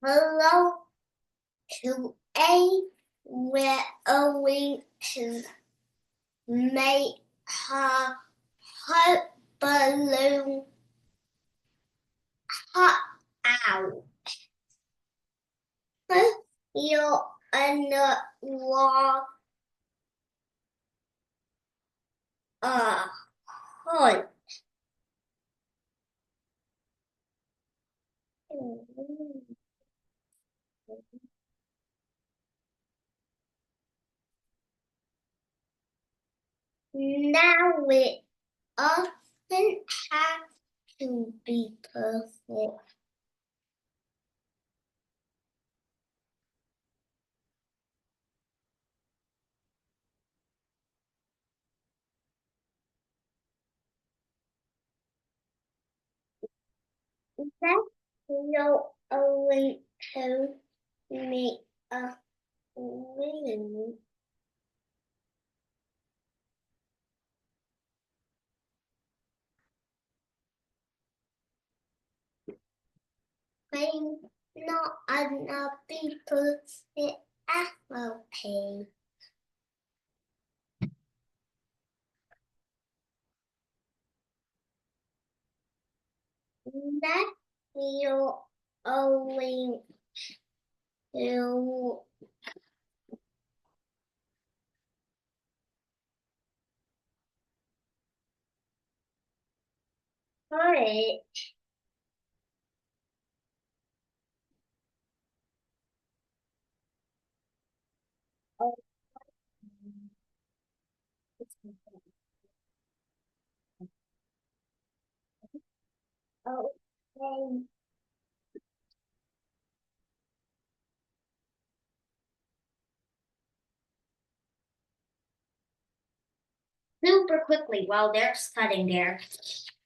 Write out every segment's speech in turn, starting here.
Hello, today we're going to make a hot balloon hot out. You're in the wall a hot. Now we often have to be perfect. That's your only to make a balloon. I'm not enough people sit FOP. That you're only to put okay. Super quickly while they're studying there,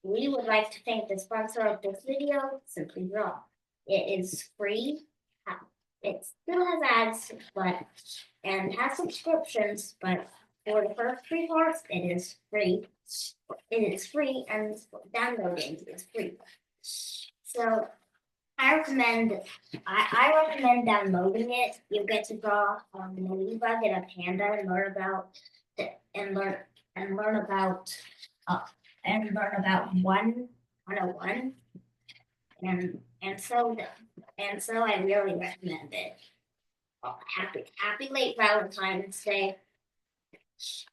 we would like to thank the sponsor of this video, Simply Draw. It is free. It still has ads, but and has subscriptions, but for the first 3 parts, it is free. It is free, and downloading is free. So I recommend downloading it. You get to draw a ladybug and a panda and learn about and learn about uh, one 101 and so I really recommend it. Happy late Valentine's Day.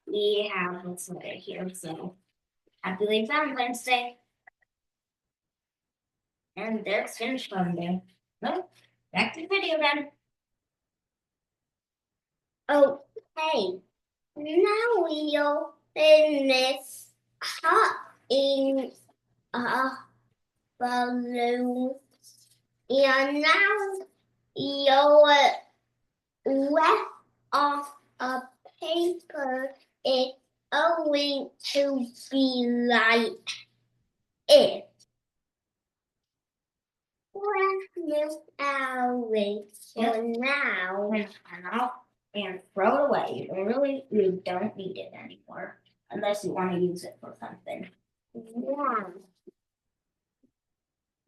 We have what's right here, so happy late Valentine's Day. And there's finished on there. No, back to the video then. Okay, now we'll finish cutting a balloon. And now you'll left off a paper is going to be like it. Well, away. So now and throw it away. You don't need it anymore unless you want to use it for something.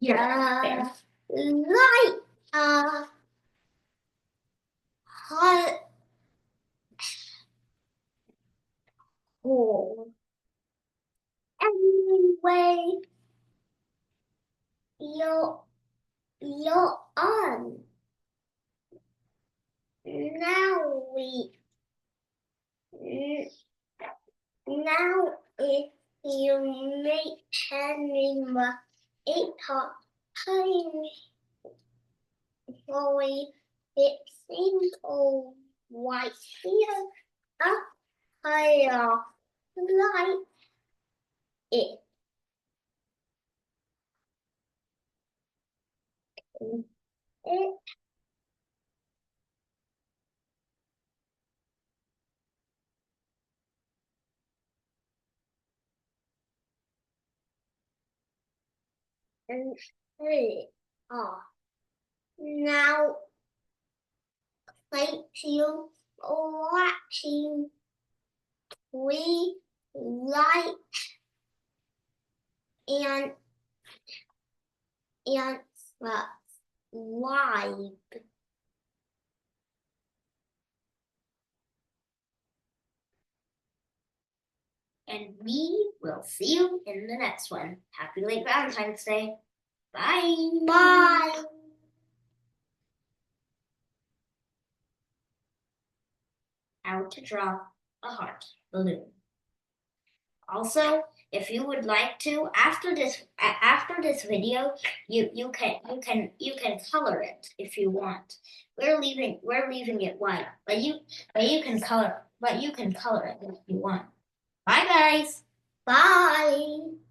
Yeah. Yeah. Like a hot hole. Anyway, you're you're on. Now we now if you make animal a top tiny boy, it seems all white here up higher like it. It and it off. Now thank you for watching. We like and and live. And we will see you in the next one. Happy late Valentine's Day. Bye. Bye. How to draw a heart balloon. Also, if you would like to, after this video, you can color it if you want. We're leaving it white, but you can color it if you want. Bye guys. Bye.